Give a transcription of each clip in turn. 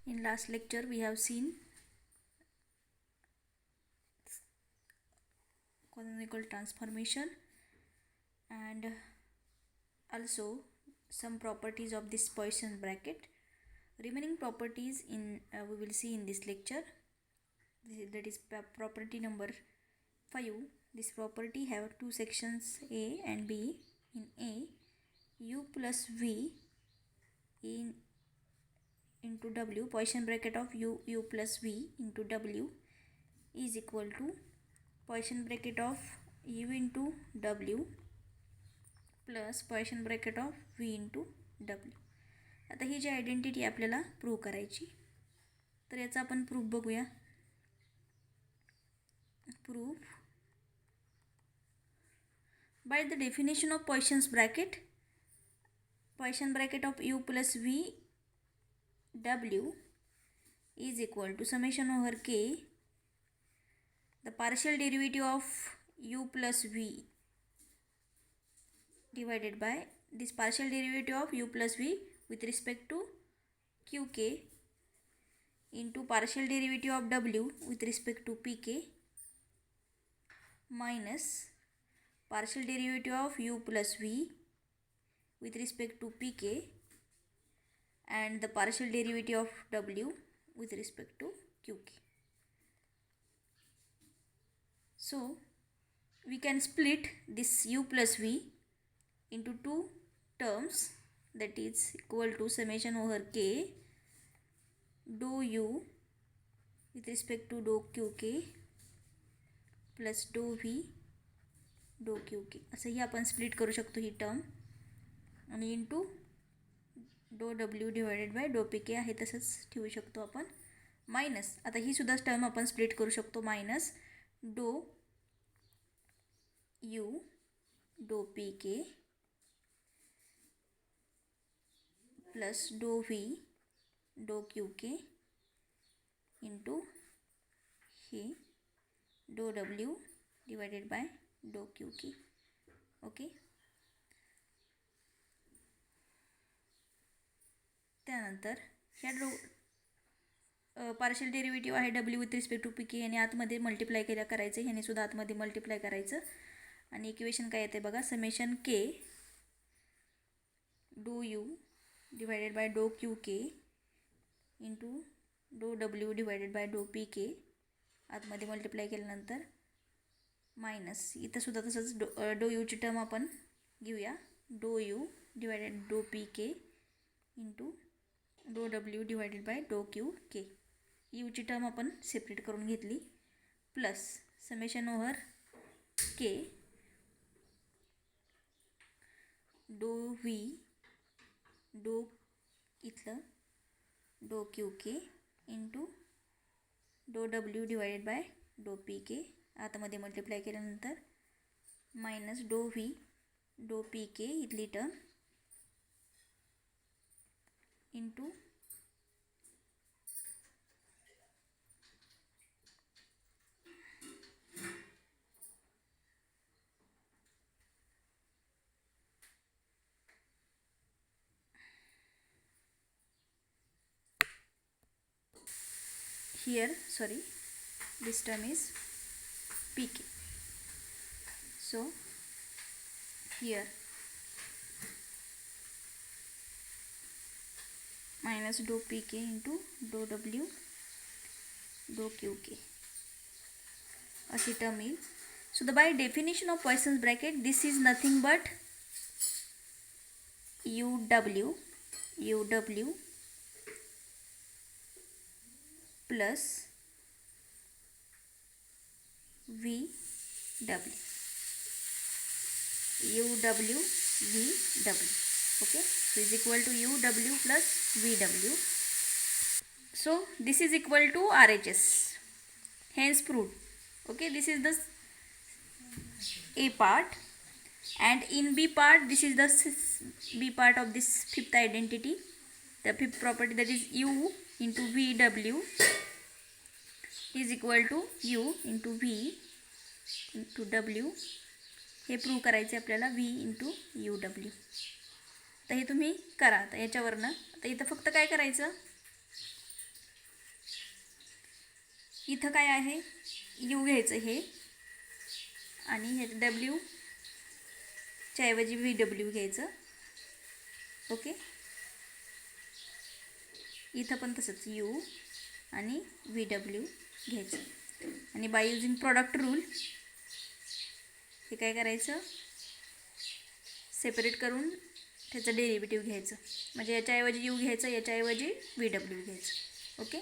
In last lecture we have seen canonical transformation and also some properties of this Poisson bracket. Remaining properties we will see in this lecture. That is property number 5. This property have two sections A and B. In A, u plus v into w, Poisson bracket of u plus v into w is equal to Poisson bracket of u into w plus Poisson bracket of v into w. आता ही जी identity आपल्याला prove करायची, तर याचा आपण proof बघूया. Proof by the definition of Poisson's bracket, Poisson bracket of u plus v w is equal to summation over k, the partial derivative of u plus v divided by this partial derivative of u plus v with respect to qk into partial derivative of w with respect to pk minus partial derivative of u plus v with respect to pk and the partial derivative of w with respect to qk. So we can split this u plus v into two terms, that is equal to summation over k dou u with respect to dou qk plus dou v dou qk असंही आपण split करू शकतो ही term, आणि into do W divided by डो P K आहे तसंच ठेवू शकतो आपण. मायनस आता ही सुद्धा टर्म आपण स्प्लिट करू शकतो, minus do U do P K plus do V do Q K into हे do W divided by do Q K. Okay, त्यानंतर ह्या पार्शियल डेरिव्हेटिव्ह आहे W with respect to P K, याने आतमध्ये multiply करायचं, ह्याने सुद्धा आतमध्ये मल्टिप्लाय करायचं, आणि इक्वेशन काय येते बघा, summation K do U divided by do Q K into do W divided by डो पी के, आतमध्ये मल्टिप्लाय केल्यानंतर मायनस इथं सुद्धा तसंच डो यूची टर्म आपण घेऊया, do U divided do P K into do W divided by do Q K. यूची टर्म आपण सेपरेट करून घेतली, प्लस समेशन ओव्हर के डो व्ही डो इथलं do Q K into do W divided by डो पी के, आतमध्ये multiply केल्यानंतर minus डो व्ही डो पी के इथली term into here, sorry, this term is pk. So here minus dou pk into dou w dou qk अशी term येईल. So the by definition of Poisson's bracket, this is nothing but uw plus vw vw. Okay, so is equal to uw plus vw. So this is equal to RHS, hence proved. Okay, this is the A part, and in B part this is the B part of this fifth identity, the fifth property, that is u into vw is equal to u into v into w. हे prove करायचे आपल्याला v into U W. तर हे तुम्ही करा आता याच्यावरनं. आता इथं फक्त काय करायचं, इथं काय आहे, यू घ्यायचं हे आणि हे डब्ल्यूच्या ऐवजी व्ही डब्ल्यू घ्यायचं. ओके, इथं पण तसंच यू आणि व्ही डब्ल्यू घ्यायचं. आणि बाय युजिंग प्रॉडक्ट रूल हे काय करायचं, सेपरेट करून त्याचं डेरिव्हेटिव्ह घ्यायचं. म्हणजे याच्याऐवजी यू घ्यायचं, याच्याऐवजी व्ही डब्ल्यू घ्यायचं. ओके,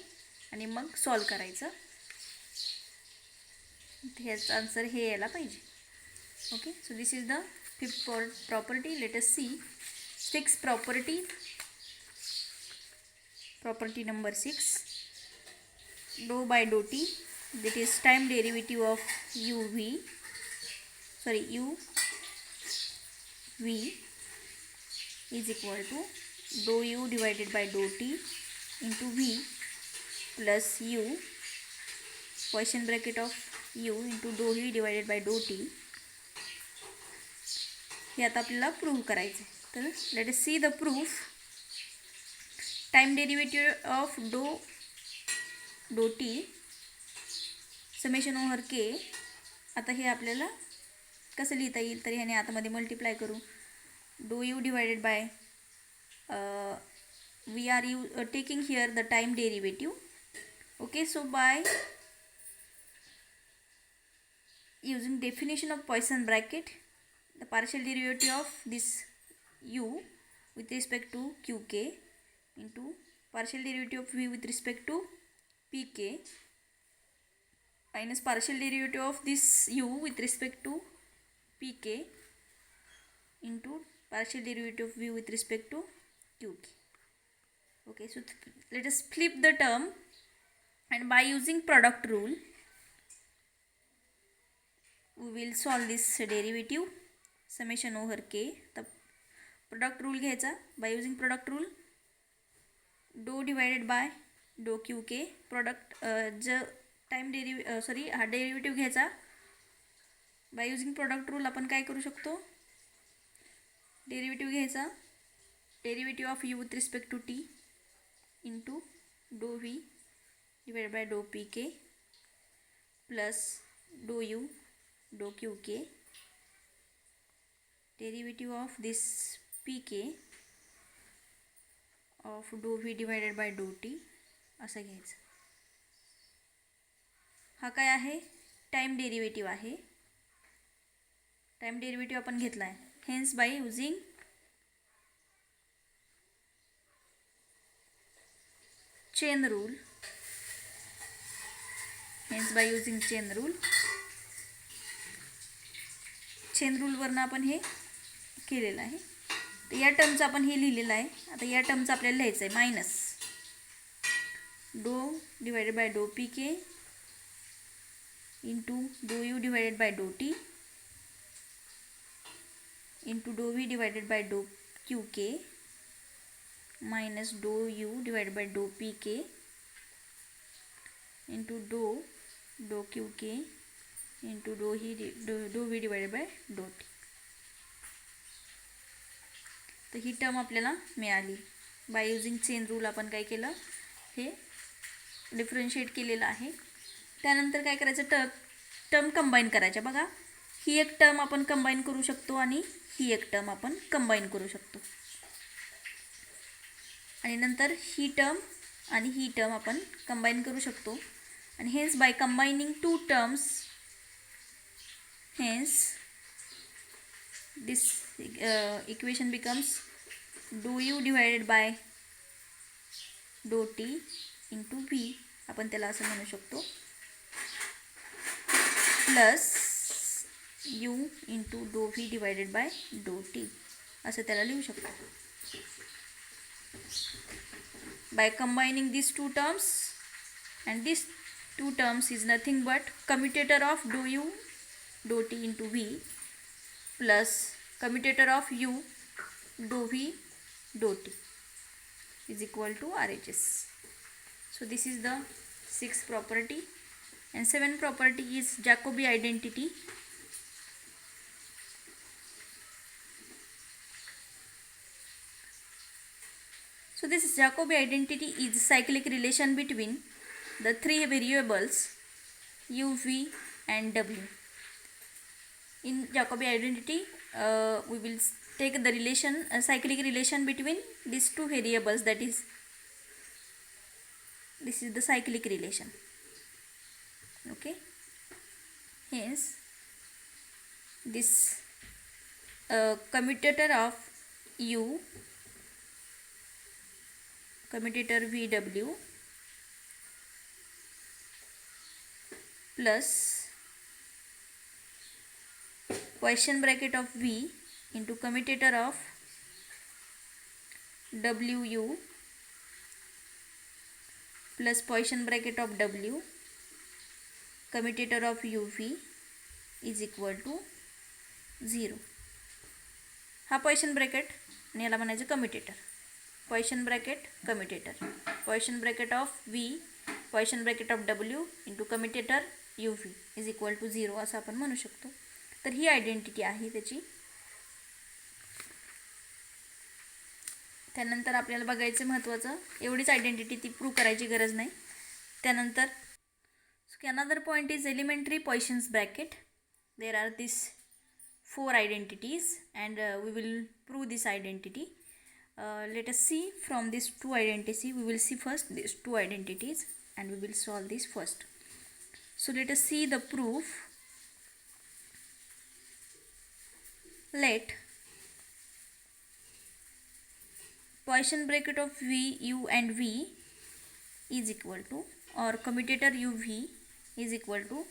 आणि मग सॉल्व करायचं. ह्याचं आन्सर हे यायला पाहिजे. Okay, so this is the fifth property. Let us see six property. Property number 6, dou by dou t, that is time derivative of uv is equal to dou u divided by dou t into v plus u quotient bracket of u into dou v divided by dou t. हे आता आपल्याला prove करायचं आहे. तर late us see the proof. Time derivative of डो T summation over के. आता हे आपल्याला कसं लिहिता येईल, तर ह्याने आतामध्ये मल्टिप्लाय करू. Doe U divided by we are taking here the time derivative. Okay, so by using definition of Poisson bracket, the partial derivative of this u with respect to qk into partial derivative of v with respect to pk minus partial derivative of this u with respect to pk into partial derivative of v with respect to qk. Okay, so let us flip the term, and by using product rule we will solve this derivative summation over k. the product rule घ्यायचा. by using product rule dou divided by dou qk product time हा derivative घ्यायचा. By using product rule आपण काय करू शकतो, derivative घ्यायचा. Derivative of U with respect to T into do V divided by डो P K plus do U do Q K. Derivative of this P K of do V divided by do T असं घ्यायचं. हा काय आहे, time derivative आहे. Time derivative आपण घेतला आहे. Hence by using chain rule, chain रूलवरनं आपण हे केलेलं आहे. तर या टर्मचं आपण हे लिहिलेलं आहे. आता या टर्मचं आपल्याला लिहायचं आहे मायनस डो डिवायडेड बाय डो P K into do U divided by do T into do V divided by do Q K minus do U divided by डो P K into do Q K into do V divided by do T. तर ही term आपल्याला मिळाली. Bye using chain rule आपण काय केलं, हे differentiate केलेलं आहे. त्यानंतर काय करायचं, टर्म कंबाईन करायच्या. बघा, ही एक टर्म आपण कंबाईन करू शकतो आणि ही एक टर्म आपण कंबाईन करू शकतो. आणि नंतर ही टर्म आणि ही टर्म आपण कंबाईन करू शकतो. आणि hence by combining two terms, hence this equation becomes do U divided by do T into V, आपण त्याला असं म्हणू शकतो, plus U into do V divided by do T असं त्याला लिहू शकतो. By combining these two terms, and these two terms is nothing but commutator of dou u dou t into v plus commutator of u dou v dou t is equal to RHS. So this is the sixth property, and seventh property is Jacobi identity. So this Jacobi identity is cyclic relation between the three variables u, v and w. In Jacobi identity, we will take the relation, cyclic relation between these two variables, that is, this is the cyclic relation. Okay, hence this commutator of u, commutator vw plus Poisson bracket of v into commutator of wu plus Poisson bracket of w commutator of uv is equal to 0. हा Poisson bracket आणि याला म्हणायचं commutator. Poisson bracket commutator, Poisson bracket of v, Poisson bracket of w into commutator uv is equal to 0 असं आपण म्हणू शकतो. तर ही identity आहे त्याची. त्यानंतर आपल्याला बघायचं महत्त्वाचं, एवढीच आयडेंटिटी, ती प्रूव्ह करायची गरज नाही. त्यानंतर another point is elementary Poisson's bracket. There are this 4 identities and we will prove this identity. Let us see from these 2 identities. We will see first these 2 identities and we will solve this first. So let us see the proof. Let Poisson bracket of v, u and v is equal to, or commutator uv is equal to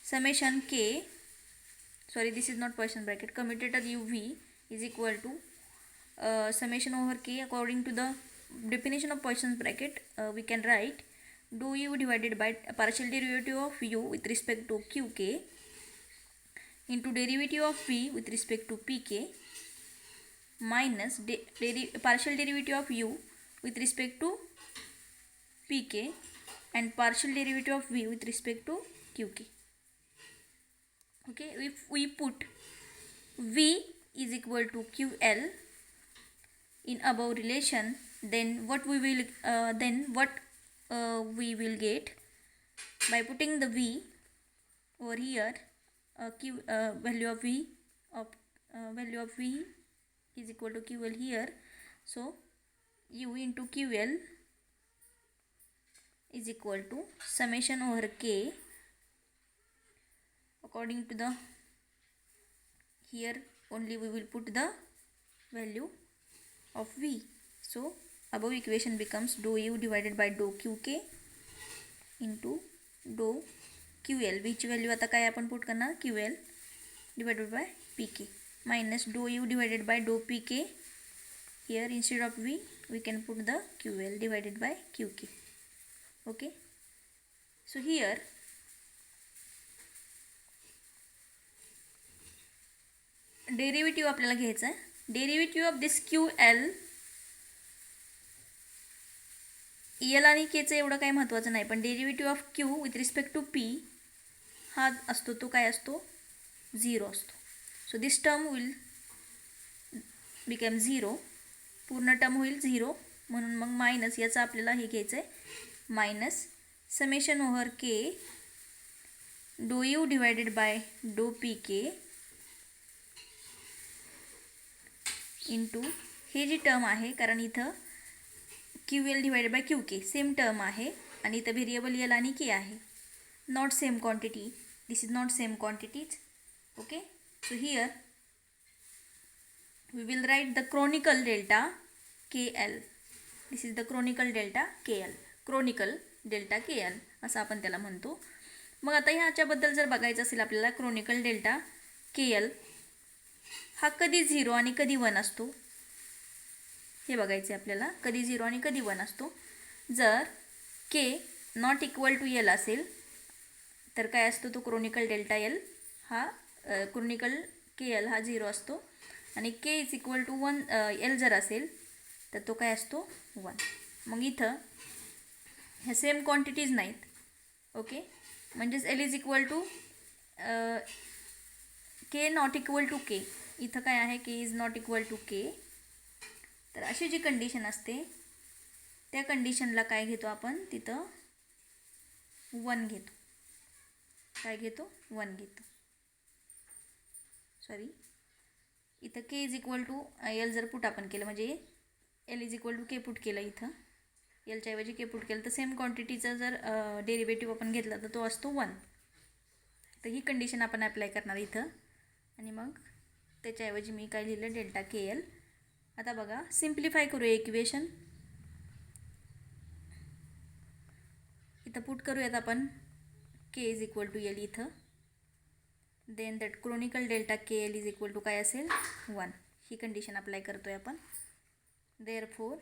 summation k, sorry, this is not Poisson bracket, commutator uv is equal to summation over k. According to the definition of Poisson's bracket, we can write dou u divided by partial derivative of u with respect to qk into derivative of v with respect to pk minus partial derivative of u with respect to pk and partial derivative of v with respect to qk. Okay, if we put v is equal to ql in above relation, then what we will get by putting the v over here, value of v is equal to ql here. So u into ql is equal to summation over k. According to the, here only we will put the value of v. So above equation becomes dou u divided by dou qk into dou ql. v ची value आता काय आपण put करणार, ql divided by pk minus dou u divided by dou pk. Here instead of v we can put the ql divided by qk. Okay, so here derivative आपल्याला घ्यायचं आहे. Derivative of this Q L, L आणि केचं एवढं काही महत्त्वाचं नाही, पण derivative of Q with respect to P हा असतो, तो काय असतो, 0 असतो. So this term will become 0, पूर्ण टर्म होईल 0, म्हणून मग मायनस याचं आपल्याला हे घ्यायचं आहे, minus summation over K do U divided by डो पी के इंटू हे जी टर्म आहे, कारण इथं Q L divided by Q K same term आहे आणि इथं व्हेरिएबल एल आणि के आहे, not same quantity, this is not same quantities. Okay, so here we will write the chronicle delta KL. This is the chronicle delta KL. Chronicle delta KL असं आपण त्याला म्हणतो. मग आता ह्याच्याबद्दल जर बघायचं असेल आपल्याला, chronicle delta KL हा कधी 0 आणि कधी 1 असतो हे बघायचं आपल्याला. कधी 0 आणि कधी 1 असतो. जर K not equal to L असेल तर काय असतो, तो chronicle delta L हा chronicle KL हा 0 असतो आणि के इज इक्वल टू 1 एल जर असेल तर तो काय असतो 1. मग इथं ह्या सेम क्वांटिटीज नाहीत. ओके, म्हणजेच L is equal to K not equal to K, इथं काय आहे, K is not equal to K. तर अशी जी कंडिशन असते त्या कंडिशनला काय घेतो आपण, तिथं 1 घेतो. काय घेतो? 1 घेतो. सॉरी, इथं K is equal to L जर पुट आपण केलं, म्हणजे L is equal to K put केलं, इथं एलच्या ऐवजी के पुट केलं, तर सेम क्वांटिटीचा जर डेरिव्हेटिव्ह आपण घेतला तर तो असतो 1. तर ही कंडिशन आपण अप्लाय करणार इथं. आणि मग त्याच्याऐवजी मी काय लिहिलं? Delta K L. आता बघा, सिम्प्लिफाय करूया इक्वेशन. इथं पुट करूयात आपण K is equal to L इथं. Then that Kronecker delta K L is equal to काय असेल? 1. ही कंडिशन अप्लाय करतो आहे आपण. Therefore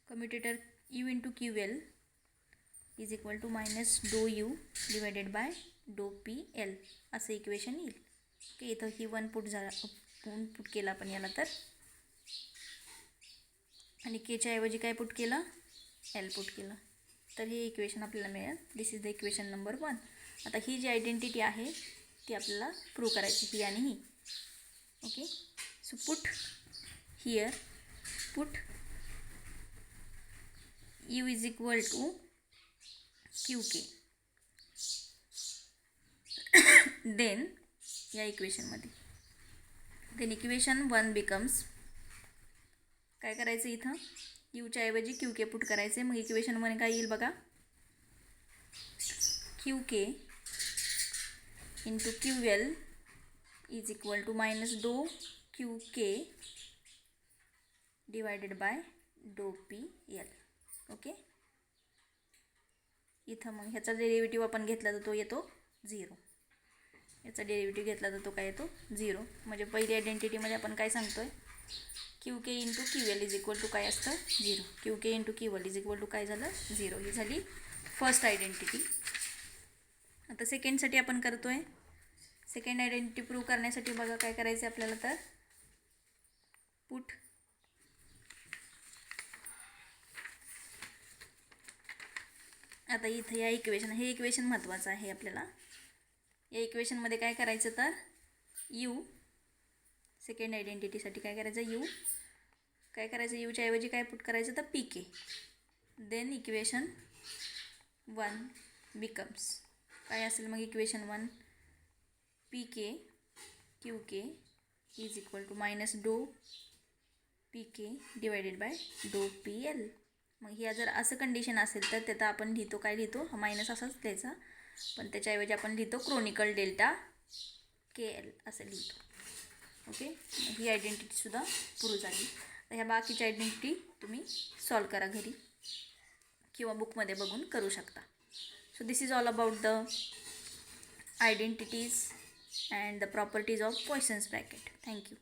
commutator U into Q L is equal to minus do U divided by डो पी एल असं equation येईल. ओके, इथं ही 1 पुट केला आपण याला तर, आणि केच्या ऐवजी काय पुट केलं? एल पुट केलं. तर हे इक्वेशन आपल्याला मिळेल. दिस इज द इक्वेशन नंबर 1. आता ही जी आयडेंटिटी आहे ती आपल्याला प्रूव्ह करायची, ही आणि ही. Okay, so put here, put U is equal to Q K. Then या इक्वेशनमध्ये, देन इक्वेशन 1 बिकम्स, काय करायचं? इथं यूच्या ऐवजी क्यू के पुट करायचे. मग इक्वेशन 1 काय येईल बघा? Q K into Q L is equal to minus do Q K divided by डो पी एल. ओके, इथं मग ह्याचा डेरिव्हेटिव्ह आपण घेतला तर तो येतो 0. याचा डेरिव्हेटिव्ह घेतला तर तो काय येतो? 0. म्हणजे पहिली आयडेंटिटीमध्ये आपण काय सांगतो आहे? Q K into Q L is equal to काय असतं? 0. Q K into Q L is equal to काय झालं? 0. ही झाली फर्स्ट आयडेंटिटी. आता सेकंडसाठी आपण करतो आहे. सेकंड आयडेंटिटी प्रूव्ह करण्यासाठी बघा काय करायचं आपल्याला, तर पुट आता इथं या इक्वेशन, हे इक्वेशन महत्त्वाचं आहे आपल्याला. या इक्वेशनमध्ये काय करायचं तर यू, सेकंड आयडेंटिटीसाठी काय करायचं? यू काय करायचं? यूच्या ऐवजी काय पुट करायचं? तर P K. Then equation 1 becomes, काय असेल मग equation 1? P K Q K is equal to minus doe P K divided by डो पी एल. मग ह्या जर असं कंडिशन असेल तर त्याचा आपण लिहितो, काय लिहितो? हा मायनस असाच द्यायचा, पण त्याच्याऐवजी आपण लिहितो क्रोनिकल डेल्टा के एल असं लिहितो. ओके, ही आयडेंटिटीसुद्धा प्रूव्ह झाली. तर ह्या बाकीची आयडेंटिटी तुम्ही सॉल्व करा घरी किंवा बुकमध्ये बघून करू शकता. So this is all about the identities and the properties of Poisson's bracket. Thank you.